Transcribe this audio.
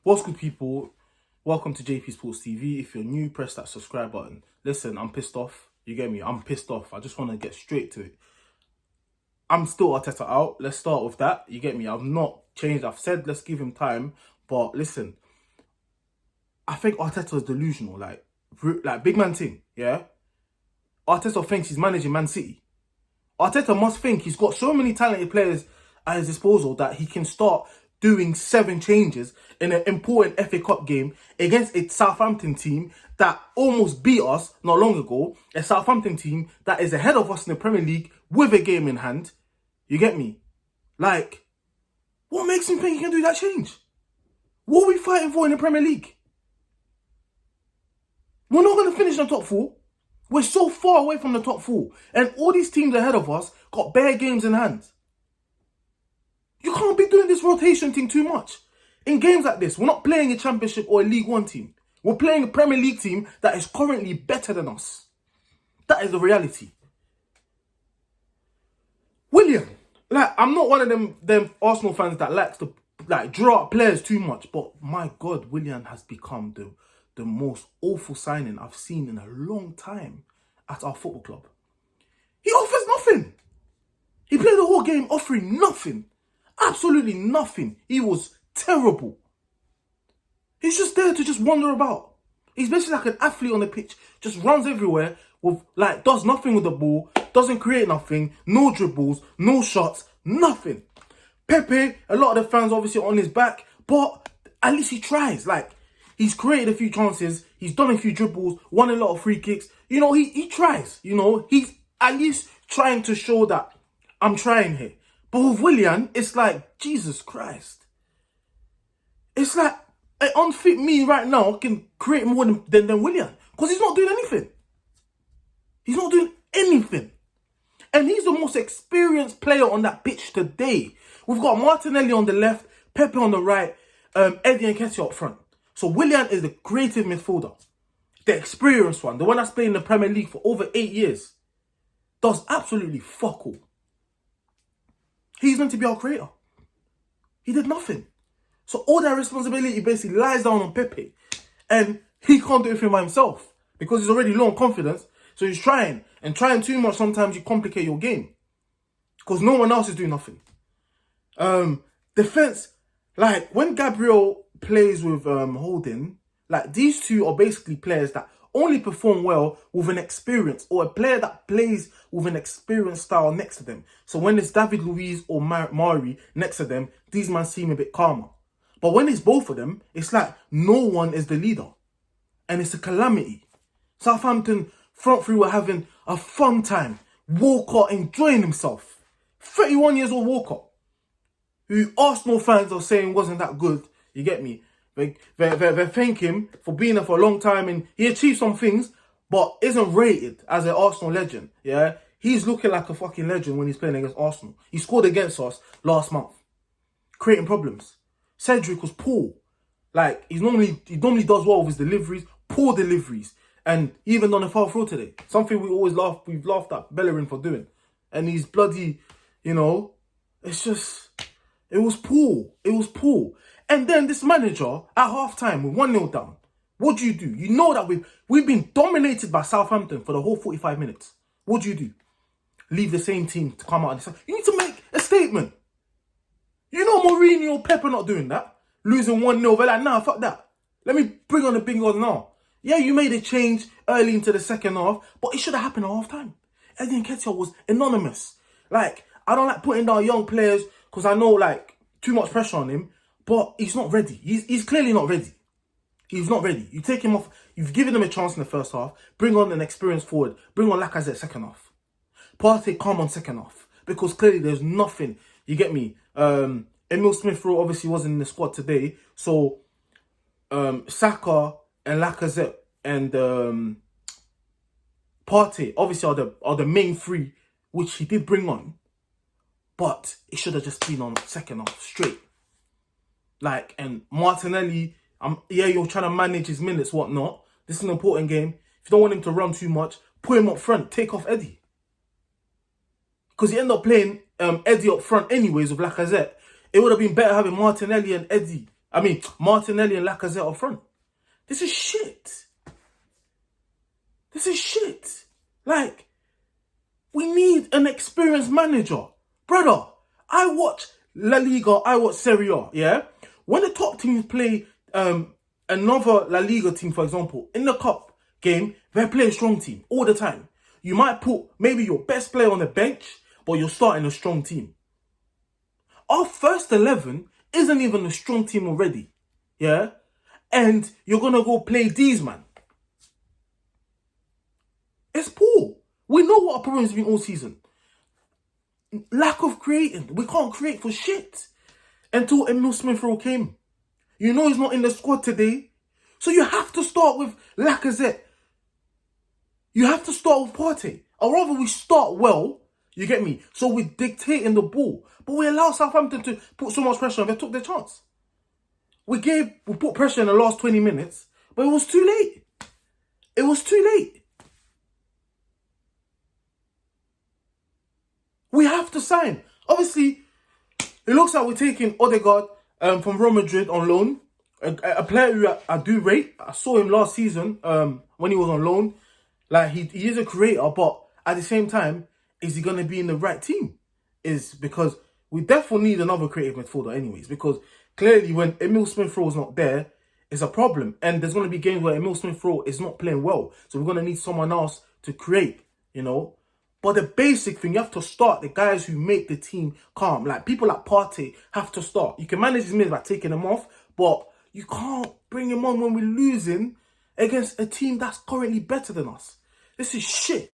What's good, people? Welcome to JP Sports TV. If you're new, press that subscribe button. Listen, I'm pissed off. You get me? I'm pissed off. I just want to get straight to it. I'm still Arteta out. Let's start with that. You get me? I've not changed. I've said let's give him time. But listen, I think Arteta is delusional. Like big man thing, yeah? Arteta thinks he's managing Man City. Arteta must think he's got so many talented players at his disposal that he can start doing 7 changes in an important FA Cup game against a Southampton team that almost beat us not long ago. A Southampton team that is ahead of us in the Premier League with a game in hand. You get me? Like, what makes him think he can do that change? What are we fighting for in the Premier League? We're not going to finish in the top 4. We're so far away from the top 4. And all these teams ahead of us got bare games in hand. You can't be doing this rotation thing too much. In games like this, we're not playing a Championship or a League One team. We're playing a Premier League team that is currently better than us. That is the reality. Willian, I'm not one of them Arsenal fans that likes to draw up players too much. But my God, Willian has become the most awful signing I've seen in a long time at our football club. He offers nothing. He played the whole game offering nothing. Absolutely nothing. He was terrible. He's just there to just wander about. He's basically like an athlete on the pitch. Just runs everywhere with does nothing with the ball. Doesn't create nothing. No dribbles. No shots. Nothing. Pepe, a lot of the fans obviously on his back. But at least he tries. He's created a few chances. He's done a few dribbles. Won a lot of free kicks. You know, he tries. You know, he's at least trying to show that I'm trying here. But with Willian, it's like, Jesus Christ. It's like, an unfit me right now can create more than Willian. Because he's not doing anything. He's not doing anything. And he's the most experienced player on that pitch today. We've got Martinelli on the left, Pepe on the right, Eddie and Nketiah up front. So Willian is the creative midfielder. The experienced one. The one that's played in the Premier League for over 8 years. Does absolutely fuck all. He's meant to be our creator. He did nothing. So all that responsibility basically lies down on Pepe. And he can't do anything by himself. Because he's already low on confidence. So he's trying. And trying too much, sometimes you complicate your game. Because no one else is doing nothing. Defense, when Gabriel plays with Holding, these two are basically players that only perform well with an experience, or a player that plays with an experienced style next to them. So when it's David Luiz or Mari next to them, these men seem a bit calmer. But when it's both of them, it's like no one is the leader. And it's a calamity. Southampton front three were having a fun time. Walcott enjoying himself. 31 years old Walcott, who Arsenal fans are saying wasn't that good. You get me? They thank him for being there for a long time, and he achieved some things, but isn't rated as an Arsenal legend. Yeah, he's looking like a fucking legend when he's playing against Arsenal. He scored against us last month, creating problems. Cedric was poor. He normally does well with his deliveries, poor deliveries, and he even done a foul throw today. Something we've laughed at Bellerin for doing, and he's bloody, it was poor. It was poor. And then this manager, at half-time, with 1-0 down, what do? You know that we've been dominated by Southampton for the whole 45 minutes. What do? Leave the same team to come out and decide. You need to make a statement. You know Mourinho, Pep not doing that. Losing 1-0, they're like, nah, fuck that. Let me bring on the big guns now. Yeah, you made a change early into the second half, but it should have happened at half-time. Eddie Nketiah was anonymous. I don't like putting down young players because I know, too much pressure on him. But he's not ready. He's clearly not ready. He's not ready. You take him off. You've given him a chance in the first half. Bring on an experienced forward. Bring on Lacazette second half. Partey come on second half. Because clearly there's nothing. You get me? Emil Smith-Rowe obviously wasn't in the squad today. So Saka and Lacazette and Partey obviously are the main three, which he did bring on. But it should have just been on second half straight. And Martinelli, you're trying to manage his minutes, whatnot. This is an important game. If you don't want him to run too much, put him up front. Take off Eddie. Because you end up playing Eddie up front anyways with Lacazette. It would have been better having Martinelli and Eddie I mean, Martinelli and Lacazette up front. This is shit. This is shit. Like, we need an experienced manager. Brother, I watch La Liga, I watch Serie A, yeah? When the top teams play another La Liga team, for example, in the cup game, they play a strong team all the time. You might put maybe your best player on the bench, but you're starting a strong team. Our first 11 isn't even a strong team already, yeah? And you're going to go play these, man. It's poor. We know what our problem has been all season. Lack of creating. We can't create for shit until Emil Smith-Rowe came. You know he's not in the squad today. So you have to start with Lacazette. You have to start with Partey. Or rather we start well, you get me? So we're dictating the ball. But we allow Southampton to put so much pressure on. They took their chance. We put pressure in the last 20 minutes. But it was too late. It was too late. We have to sign. Obviously, it looks like we're taking Odegaard from Real Madrid on loan. A player who I do rate. I saw him last season when he was on loan. Like, he is a creator, but at the same time, is he going to be in the right team? Is because we definitely need another creative midfielder anyways. Because clearly when Emil Smith-Rowe is not there, it's a problem. And there's going to be games where Emil Smith-Rowe is not playing well. So we're going to need someone else to create, you know. But the basic thing, you have to start the guys who make the team calm. Like, people like Partey have to start. You can manage his minutes by taking them off, but you can't bring him on when we're losing against a team that's currently better than us. This is shit.